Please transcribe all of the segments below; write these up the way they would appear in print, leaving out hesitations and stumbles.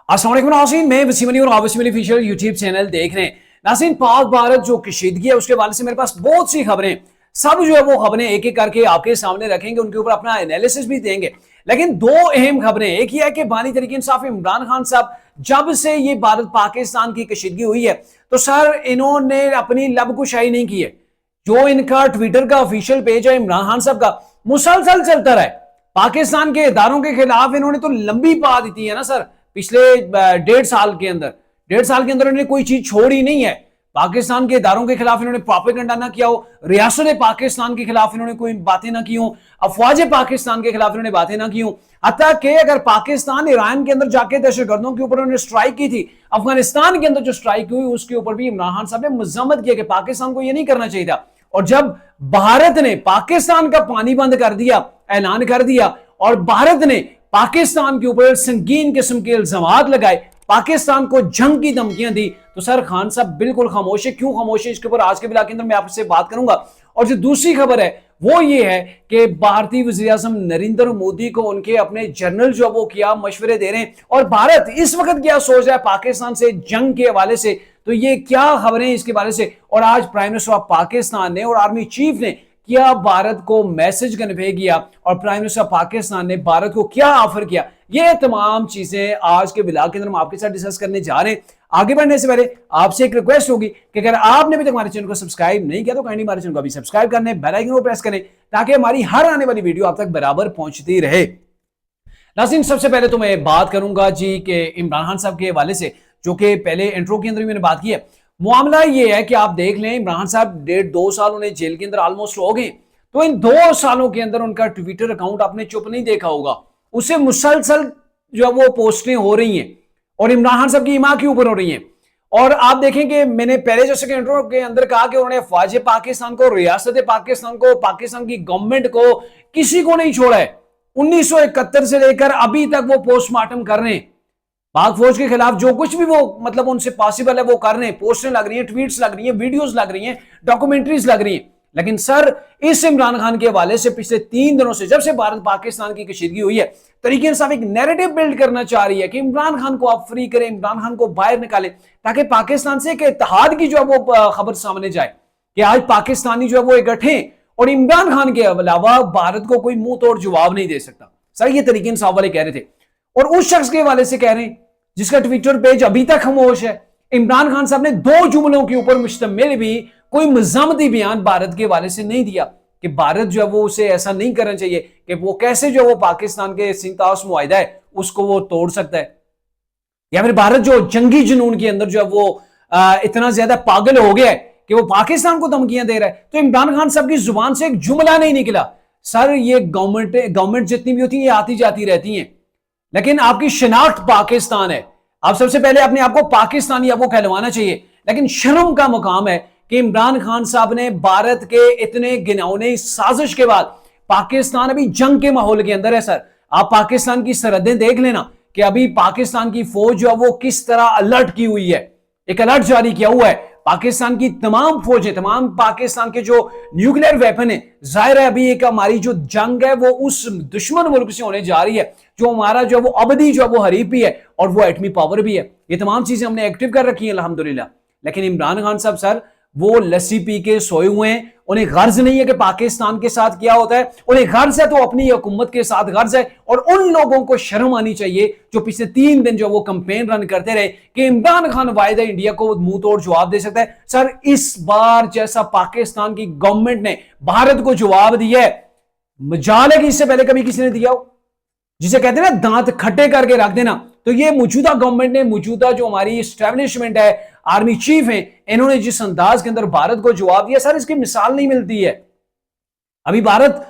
अस्सलाम वालेकुम नाज़रीन, मैं वसीम अली और आप Wasim Ali official YouTube channel देख रहे हैं। नाज़रीन, पाक भारत जो कशीदगी है उसके बारे से मेरे पास बहुत सी खबरें, सब जो है वो खबरें एक एक करके आपके सामने रखेंगे, उनके ऊपर अपना एनालिसिस भी देंगे। लेकिन दो अहम खबरें, एक ही है कि बानी तरीके इंसाफ इमरान खान साहब जब से ये भारत पाकिस्तान की कशीदगी हुई है तो सर इन्होंने अपनी लब कुशाई नहीं की है। जो इनका ट्विटर का ऑफिशियल पेज है इमरान खान साहब का, मुसलसल चलता रहा है। पाकिस्तान के इदारों के खिलाफ इन्होंने तो लंबी पा दी है ना सर, पिछले 1.5 साल के अंदर इन्होंने कोई चीज छोड़ी नहीं है। पाकिस्तान के इदारों के खिलाफ इन्होंने प्रोपेगेंडा ना किया हो, रियासत पाकिस्तान के खिलाफ इन्होंने कोई बातें ना की हो, अफवाज पाकिस्तान के खिलाफ इन्होंने बातें ना की हो। हत्ता कि अगर पाकिस्तान ईरान के अंदर जाके दहशतगर्दों के ऊपर उन्होंने स्ट्राइक की थी, अफगानिस्तान के अंदर जो स्ट्राइक हुई उसके ऊपर भी इमरान खान साहब ने मजम्मत किया कि पाकिस्तान को यह नहीं करना चाहिए था। और जब भारत ने पाकिस्तान का पानी बंद कर दिया, ऐलान कर दिया, और भारत ने पाकिस्तान के ऊपर संगीन किस्म के इल्जामात लगाए, पाकिस्तान को जंग की धमकियां दी, तो सर खान साहब बिल्कुल खामोश है। क्यों खामोश है, इसके ऊपर आज के ब्लॉग के अंदर मैं आपसे बात करूंगा। और जो दूसरी खबर है वो ये है कि भारतीय वज़ीर आज़म नरेंद्र मोदी को उनके अपने जनरल जो वो क्या मशवरे दे रहे हैं, और भारत इस वक्त क्या सोच रहा है पाकिस्तान से जंग के हवाले से, तो ये क्या खबरें इसके बारे से। और आज प्राइम मिनिस्टर ऑफ पाकिस्तान ने और आर्मी चीफ ने क्या भारत को मैसेज कन्वे किया, और प्राइम मिनिस्टर पाकिस्तान ने भारत को क्या ऑफर किया, ये तमाम चीजें आज के ब्लॉग के अंदर हम आपके साथ डिस्कस करने जा रहे हैं। आगे बढ़ने से पहले आपसे एक रिक्वेस्ट होगी कि अगर आपने अभी तक हमारे चैनल को सब्सक्राइब नहीं किया तो काइंडली हमारे चैनल को अभी सब्सक्राइब करने, बेल आइकन को प्रेस करें ताकि हमारी हर आने वाली वीडियो आप तक बराबर पहुंचती रहे। नाज़रीन, सबसे पहले तो मैं बात करूंगा जी कि इमरान खान साहब के हवाले से, जो कि पहले इंट्रो के अंदर भी मैंने बात की है। मामला ये है कि आप देख लें, इमरान साहब 1.5-2 साल उन्हें जेल के अंदर ऑलमोस्ट हो गए, तो इन 2 सालों के अंदर उनका ट्विटर अकाउंट आपने चुप नहीं देखा होगा, उसे मुसलसल जो है वो पोस्टें हो रही हैं और इमरान खान साहब की ईमा के ऊपर हो रही हैं। और आप देखें कि मैंने पहले जैसे कि इंट्रो के अंदर कहा कि उन्होंने फौज पाकिस्तान को, रियासत पाकिस्तान को, पाकिस्तान की गवर्नमेंट को, किसी को नहीं छोड़ा है। 1971 से लेकर अभी तक वो पोस्टमार्टम कर रहे हैं, पाक फौज के खिलाफ जो कुछ भी वो मतलब उनसे पॉसिबल है वो कर रहे हैं। पोस्टें लग रही हैं, ट्वीट्स लग रही हैं, वीडियोस लग रही हैं, डॉक्यूमेंट्रीज लग रही हैं। लेकिन सर इस इमरान खान के हवाले से पिछले 3 दिनों से, जब से भारत पाकिस्तान की कशीदगी हुई है, तरीके इंसाफ एक नैरेटिव बिल्ड करना चाह रही है कि इमरान खान को आप फ्री करें, इमरान खान को बाहर निकालें, ताकि पाकिस्तान से एक इत्तेहाद की जो है वो खबर सामने जाए कि आज पाकिस्तानी जो है वो इकट्ठे, और इमरान खान के अलावा भारत को कोई मुंह तोड़ जवाब नहीं दे सकता। सर ये तरीके इंसाफ वाले कह रहे थे, और उस शख्स के हवाले से कह रहे हैं जिसका ट्विटर पेज अभी तक खामोश है। इमरान खान साहब ने 2 जुमलों के ऊपर मुश्तमिल भी कोई मज़म्मती बयान भारत के हवाले से नहीं दिया कि भारत जो है वो उसे ऐसा नहीं करना चाहिए कि वो कैसे जो वो पाकिस्तान के सिंतास मुआहिदा है उसको वो तोड़ सकता है, या फिर भारत जो जंगी जुनून के अंदर जो है वो इतना ज्यादा पागल हो गया है कि वो पाकिस्तान को धमकियां दे रहा है। तो इमरान खान साहब की जुबान से एक जुमला नहीं निकला। सर ये गवर्नमेंट जितनी भी होती है ये आती जाती रहती है, लेकिन आपकी शिनाख्त पाकिस्तान है। आप सबसे पहले अपने आप को पाकिस्तानी आपको कहलवाना चाहिए। लेकिन शर्म का मुकाम है कि इमरान खान साहब ने भारत के इतने घिनौने साजिश के बाद, पाकिस्तान अभी जंग के माहौल के अंदर है। सर आप पाकिस्तान की सरहदें देख लेना कि अभी पाकिस्तान की फौज जो है वो किस तरह अलर्ट की हुई है, एक अलर्ट जारी किया हुआ है। पाकिस्तान की तमाम फौजें, तमाम पाकिस्तान के जो न्यूक्लियर वेपन है, जाहिर है अभी एक हमारी जो जंग है वो उस दुश्मन मुल्क से होने जा रही है जो हमारा जो है वो अबदी जो है वो हरीफ भी है और वो एटमी पावर भी है। ये तमाम चीजें हमने एक्टिव कर रखी है अल्हम्दुलिल्लाह। लेकिन इमरान खान साहब सर वो लस्सी पी के सोए हुए हैं, उन्हें गर्ज नहीं है कि पाकिस्तान के साथ क्या होता है, उन्हें गर्ज है तो अपनी हुकूमत के साथ गर्ज है। और उन लोगों को शर्म आनी चाहिए जो पिछले 3 दिन जो वो कैंपेन रन करते रहे कि इमरान खान वायदा इंडिया को मुंह तोड़ जवाब दे सकता है। सर इस बार जैसा पाकिस्तान की गवर्नमेंट ने भारत को जवाब दिया है, मजाल है कि इससे पहले कभी किसी ने दिया हो, जिसे कहते हैं ना दांत खट्टे करके रख देना। तो ये मौजूदा गवर्नमेंट ने, मौजूदा जो हमारी एस्टेब्लिशमेंट है, आर्मी चीफ हैं, इन्होंने जिस अंदाज के अंदर भारत को जवाब दिया, सर इसकी मिसाल नहीं मिलती है। अभी भारत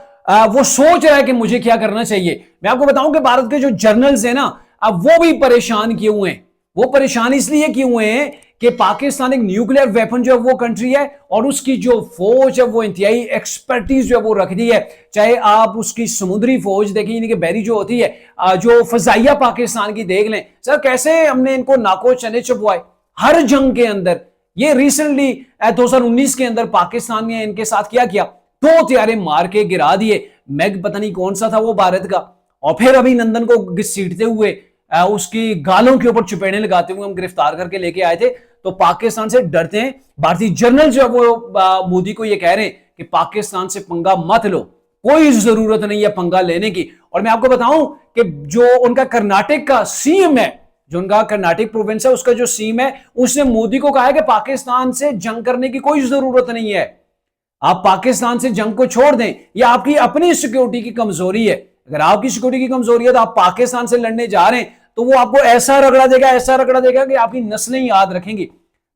वो सोच रहा है कि मुझे क्या करना चाहिए। मैं आपको बताऊं कि भारत के जो जर्नल्स हैं ना, अब वो भी परेशान किए हुए हैं। वो परेशान इसलिए किए हुए हैं कि पाकिस्तान एक न्यूक्लियर वेपन जो है वो कंट्री है, और उसकी जो फौज है वो इंतहाई एक्सपर्टीज जो है वो रख दी है। चाहे आप उसकी समुद्री फौज देखें, यानी कि बैरी जो होती है, जो फजाइया पाकिस्तान की देख लें। सर कैसे हमने इनको नाको चने चुपवाए हर जंग के अंदर। ये रिसेंटली 2019 के अंदर पाकिस्तान ने इनके साथ क्या किया, 2 त्यारे मार के गिरा दिए। मैग पता नहीं कौन सा था वो भारत का, और फिर अभी लंदन को घसीटते हुए उसकी गालों के ऊपर चुपेड़े लगाते हुए हम गिरफ्तार करके लेके आए थे। तो पाकिस्तान से डरते हैं। भारतीय जर्नल जो है वो मोदी को ये कह रहे हैं कि पाकिस्तान से पंगा मत लो, कोई जरूरत नहीं है पंगा लेने की। और मैं आपको बताऊं कि जो उनका कर्नाटक का सीएम है, जो उनका कर्नाटक प्रोविंस है, उसका जो सीएम है, उसने मोदी को कहा है कि पाकिस्तान से जंग करने की कोई जरूरत नहीं है, आप पाकिस्तान से जंग को छोड़ दें, यह आपकी अपनी सिक्योरिटी की कमजोरी है। अगर आपकी सिक्योरिटी की कमजोरी है तो आप पाकिस्तान से लड़ने जा रहे हैं तो वो आपको ऐसा रगड़ा देगा, ऐसा रगड़ा देगा कि आपकी नस्लें याद रखेंगी।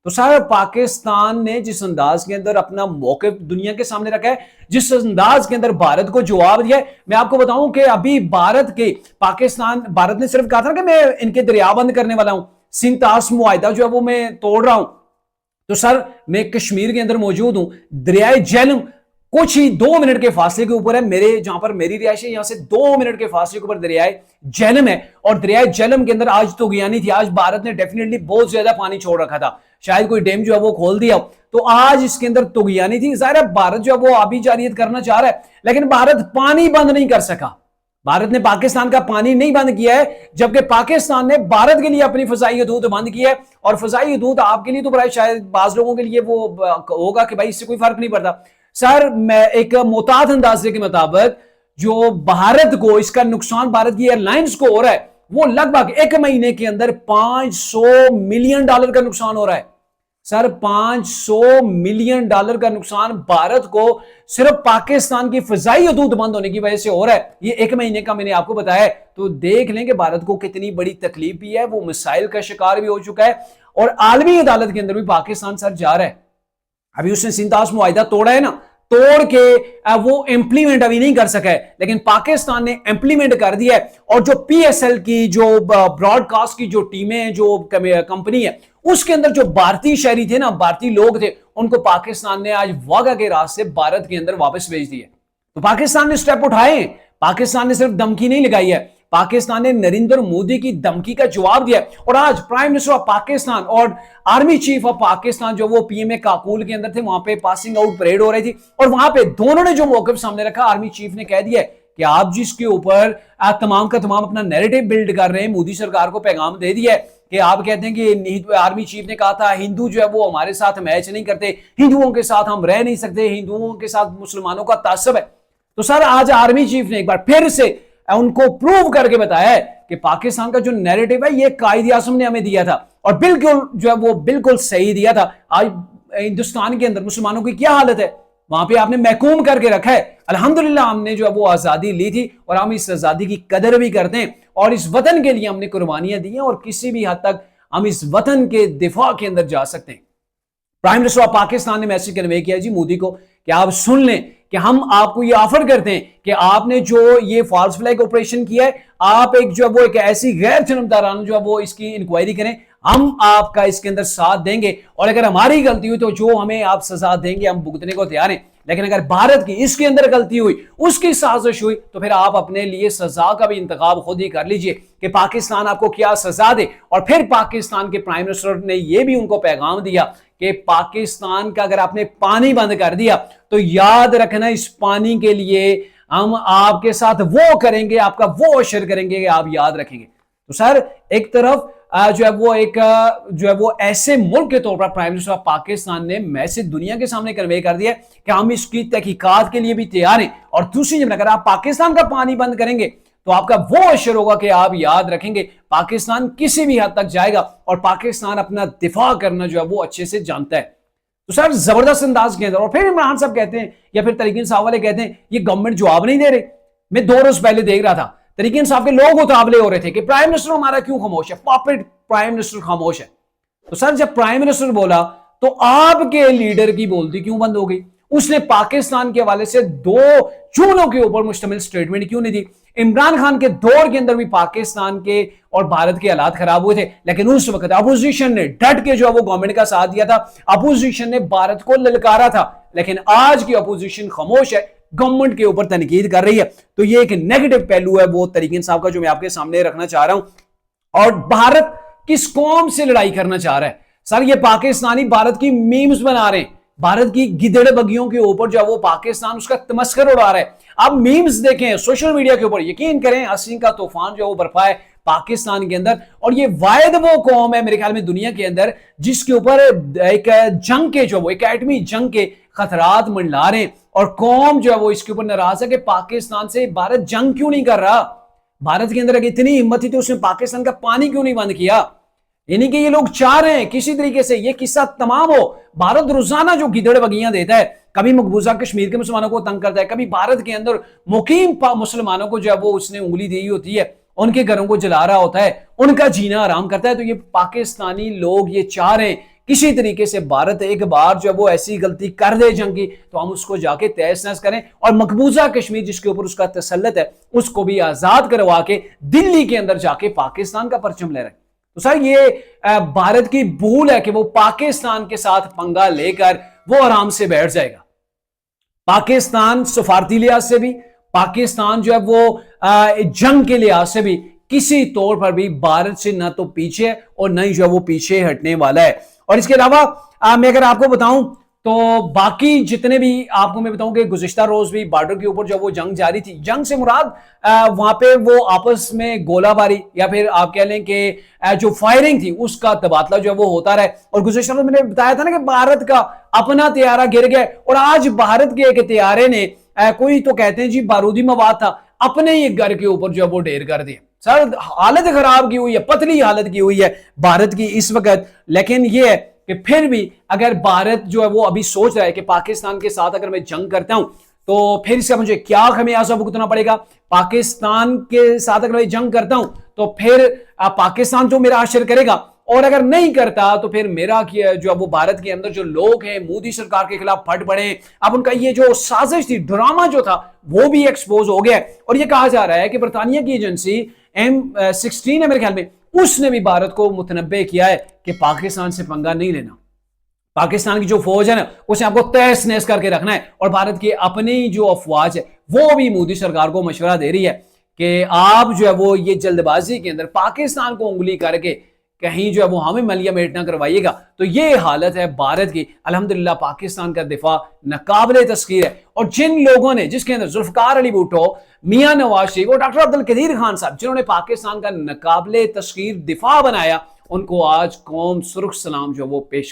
तो सारा पाकिस्तान ने जिस अंदाज के अंदर अपना मौक़िफ़ दुनिया के सामने रखा है, जिस अंदाज के अंदर भारत को जवाब दिया है, मैं आपको बताऊं कि अभी भारत ने सिर्फ कहा था कि मैं इनके दरियाबंद करने वाला हूं, सिंतास मुआहिदा जो है वो मैं तोड़ रहा हूं। तो सर मैं कश्मीर के अंदर मौजूद हूं, दरियाए झेलम कुछ ही 2 मिनट के फासले के ऊपर है, मेरे जहां पर मेरी रिहाइश है यहां से 2 मिनट के फासले के ऊपर दरियाए झेलम है। और दरियाए झेलम के अंदर आज तूगयानी थी, आज भारत ने डेफिनेटली बहुत ज्यादा पानी छोड़ रखा था, शायद कोई डैम जो है वो खोल दिया, तो आज इसके अंदर तूगयानी थी। जाहिर है भारत जो है वो आबी जारियत करना चाह रहा है, लेकिन भारत पानी बंद नहीं कर सका। भारत ने पाकिस्तान का पानी नहीं बंद किया है, जबकि पाकिस्तान ने भारत के लिए अपनी फजाई हदूद बंद की है। और फजाई हदूद आपके लिए तो बड़ा, शायद बाज लोगों के लिए वो होगा कि भाई इससे कोई फर्क नहीं पड़ता। सर मैं एक मोहतात अंदाजे के मुताबिक जो भारत को इसका नुकसान भारत की एयरलाइंस को हो रहा है वो लगभग 1 महीने के अंदर $500 मिलियन का नुकसान हो रहा है। सर $500 मिलियन का नुकसान भारत को सिर्फ पाकिस्तान की फजाई हदूद बंद होने की वजह से हो रहा है। ये 1 महीने का मैंने आपको बताया है, तो देख लें कि भारत को कितनी बड़ी तकलीफ भी है, वो मिसाइल का शिकार भी हो चुका है और आलमी अदालत के अंदर भी पाकिस्तान सर जा रहा है। अभी उसने सिंतास मुआहिदा तोड़ा है ना, तोड़ के वो इंप्लीमेंट अभी नहीं कर सका है, लेकिन पाकिस्तान ने इंप्लीमेंट कर दिया है। और जो पीएसएल की जो ब्रॉडकास्ट की जो टीमें हैं, जो कंपनी है, उसके अंदर जो भारतीय शहरी थे ना, भारतीय लोग थे, उनको पाकिस्तान ने आज वाघा के रास्ते भारत के अंदर वापस भेज दिए। तो पाकिस्तान ने स्टेप उठाए, पाकिस्तान ने सिर्फ धमकी नहीं लगाई है, पाकिस्तान ने नरेंद्र मोदी की धमकी का जवाब दिया। और आज प्राइम मिनिस्टर ऑफ पाकिस्तान और आर्मी चीफ ऑफ पाकिस्तान जो वो पीएमए काकुल के अंदर थे, वहां पे पासिंग आउट परेड हो रही थी और वहां पे दोनों ने जो मौक़िफ़ सामने रखा, आर्मी चीफ ने कह दिया कि आप जिसके ऊपर तमाम का तमाम अपना नैरेटिव बिल्ड कर रहे हैं, मोदी सरकार को पैगाम दे दिया है कि आप कहते हैं कि आर्मी चीफ ने कहा था हिंदू जो है वो हमारे साथ मैच नहीं करते, हिंदुओं के साथ हम रह नहीं सकते, हिंदुओं के साथ मुसलमानों का तासब है। तो सर आज आर्मी चीफ ने एक बार फिर से उनको प्रूव करके बताया है कि पाकिस्तान का जो नैरेटिव है ये कायद आज़म ने हमें दिया था और बिल्कुल जो है वो बिल्कुल सही दिया था। आज हिंदुस्तान के अंदर मुसलमानों की क्या हालत है, वहां पे आपने महकूम करके रखा है। अल्हम्दुलिल्लाह हमने जो है वो आजादी ली थी और हम इस आजादी की कदर भी करते हैं और इस वतन के लिए हमने कुर्बानियां दी हैं और किसी भी हद तक हम इस वतन के दिफा के अंदर जा सकते हैं। प्राइम मिनिस्टर ऑफ पाकिस्तान ने मैसेज कन्वे किया जी मोदी को कि आप सुन लें कि हम आपको ये ऑफर करते हैं कि आपने जो ये फॉल्स फ्लैग ऑपरेशन किया है, आप एक जो है वो एक ऐसी गैर जनमदाराना जो है वो इसकी इंक्वायरी करें, हम आपका इसके अंदर साथ देंगे और अगर हमारी गलती हुई तो जो हमें आप सजा देंगे हम भुगतने को तैयार हैं। लेकिन अगर भारत की इसके अंदर गलती हुई, उसकी साजिश हुई, तो फिर आप अपने लिए सजा का भी इंतखाब खुद ही कर लीजिए कि पाकिस्तान आपको क्या सजा दे। और फिर पाकिस्तान के प्राइम मिनिस्टर ने यह भी उनको पैगाम दिया कि पाकिस्तान का अगर आपने पानी बंद कर दिया तो याद रखना इस पानी के लिए हम आपके साथ वो करेंगे, आपका वो अशर करेंगे कि आप याद रखेंगे। तो सर एक तरफ जो है वो ऐसे मुल्क के तौर पर प्राइम मिनिस्टर ऑफ पाकिस्तान ने मैसेज दुनिया के सामने कन्वे कर दिया कि हम इसकी तहकीकात के लिए भी तैयार हैं। और दूसरी जगह अगर आप पाकिस्तान का पानी बंद करेंगे तो आपका वो अशर होगा कि आप याद रखेंगे पाकिस्तान किसी भी हद तक जाएगा और पाकिस्तान अपना दिफा करना जो है वो अच्छे से जानता है। तो सर जबरदस्त अंदाज के अंदर और फिर इमरान साहब कहते हैं या फिर तरीक़ साहब वाले कहते हैं ये गवर्नमेंट जवाब नहीं दे रही। मैं 2 रोज पहले देख रहा था तरीक़ साहब के लोग उतावले हो रहे थे कि प्राइम मिनिस्टर हमारा क्यों खामोश है, पॉपेट प्राइम मिनिस्टर खामोश है। तो सर जब प्राइम मिनिस्टर बोला तो आपके लीडर की बोलती क्यों बंद हो गई? उसने पाकिस्तान के हवाले से 2 जुमलों के ऊपर मुश्तमिल स्टेटमेंट क्यों नहीं दी? इमरान खान के दौर के अंदर भी पाकिस्तान के और भारत के हालात खराब हुए थे, लेकिन उस वक्त अपोजिशन ने डट के जो है वो गवर्नमेंट का साथ दिया था, अपोजिशन ने भारत को ललकारा था। लेकिन आज की अपोजिशन खामोश है, गवर्नमेंट के ऊपर तनकीद कर रही है। तो ये एक नेगेटिव पहलू है वो तरीक़ साहब का जो मैं आपके सामने रखना चाह रहा हूं। और भारत किस कौम से लड़ाई करना चाह रहा है? सर ये पाकिस्तानी भारत की मीम्स बना रहे हैं, भारत की गिदड़ बगियों के ऊपर जो है वो पाकिस्तान उसका तमस्कर उड़ा रहा है। आप मीम्स देखें सोशल मीडिया के ऊपर, यकीन करें हंसी का तूफान जो है वो बरपा है पाकिस्तान के अंदर। और ये वायद वो कौम है मेरे ख्याल में दुनिया के अंदर जिसके ऊपर एक जंग के जो वो एक एटमी जंग के खतरात मंडला रहे हैं, और कौम जो है वो इसके ऊपर नाराज है कि पाकिस्तान से भारत जंग क्यों नहीं कर रहा। भारत के अंदर अगर इतनी हिम्मत थी तो उसने पाकिस्तान का पानी क्यों नहीं बंद किया। यानी कि ये लोग चाह रहे हैं किसी तरीके से ये किस्सा तमाम हो। भारत रोजाना जो गिदड़ बगियां देता है, कभी मकबूजा कश्मीर के मुसलमानों को तंग करता है, कभी भारत के अंदर मुकीम मुसलमानों को जो है वो उसने उंगली दी होती है, उनके घरों को जला रहा होता है, उनका जीना आराम करता है। तो ये पाकिस्तानी लोग ये चाह रहे हैं किसी तरीके से भारत एक बार जो है वो ऐसी गलती कर दे जंग की तो हम उसको जाके तहस नहस करें और मकबूजा कश्मीर जिसके ऊपर उसका तसल्लुत है उसको भी आजाद करवा के दिल्ली के अंदर जाके पाकिस्तान का परचम ले रहे हैं। तो सर ये भारत की भूल है कि वो पाकिस्तान के साथ पंगा लेकर वो आराम से बैठ जाएगा। पाकिस्तान सफारती लिहाज से भी, पाकिस्तान जो है वो जंग के लिहाज से भी किसी तौर पर भी भारत से ना तो पीछे है और ना ही जो है वो पीछे हटने वाला है। और इसके अलावा मैं अगर आपको बताऊं तो बाकी जितने भी आपको मैं बताऊं कि गुज़िश्ता रोज भी बॉर्डर के ऊपर जो वो जंग जारी थी, जंग से मुराद वहां पे वो आपस में गोलाबारी या फिर आप कह लें कि जो फायरिंग थी उसका तबादला जो है वो होता रहा। और गुज़िश्ता रोज मैंने बताया था ना कि भारत का अपना तैयारा गिर गया और आज भारत के एक तैयारे ने कोई तो कहते हैं जी बारूदी मवाद था, अपने ही घर के ऊपर जो है वो ढेर कर दिया। सर हालत खराब की हुई है, पतली हालत की हुई है भारत की इस वक्त। लेकिन यह है कि फिर भी अगर भारत जो है वो अभी सोच रहा है कि पाकिस्तान के साथ अगर मैं जंग करता हूं तो फिर इसका मुझे क्या खमियाजा भुगतना पड़ेगा, पाकिस्तान के साथ अगर मैं जंग करता हूं तो फिर पाकिस्तान तो मेरा आश्रय करेगा, और अगर नहीं करता तो फिर मेरा जो है वो भारत के अंदर जो लोग हैं मोदी सरकार के खिलाफ फट पड़े। अब उनका ये जो साजिश थी, ड्रामा जो था वो भी एक्सपोज हो गया। और ये कहा जा रहा है कि बरतानिया की एजेंसी M16 है मेरे ख्याल में, उसने भी भारत को मुतनब्बे किया है कि पाकिस्तान से पंगा नहीं लेना, पाकिस्तान की जो फौज है ना उसे आपको तहस नहस करके रखना है। और भारत की अपनी जो अफवाज है वो भी मोदी सरकार को मशवरा दे रही है कि आप जो है वो ये जल्दबाजी के अंदर पाकिस्तान को उंगली करके कहीं जो है वो हमें मलिया मेट ना करवाइएगा। तो ये हालत है भारत की। अल्हम्दुलिल्लाह पाकिस्तान का दिफा नाकाबिले तस्खीर है। और जिन लोगों ने, जिसके अंदर जुल्फकार अली भुट्टो, मियां नवाज शरीफ और डॉक्टर अब्दुल कदीर खान साहब, जिन्होंने पाकिस्तान का नाकाबिले तस्खीर दिफा बनाया, उनको आज कौम सुर्ख सलाम जो वो पेश कर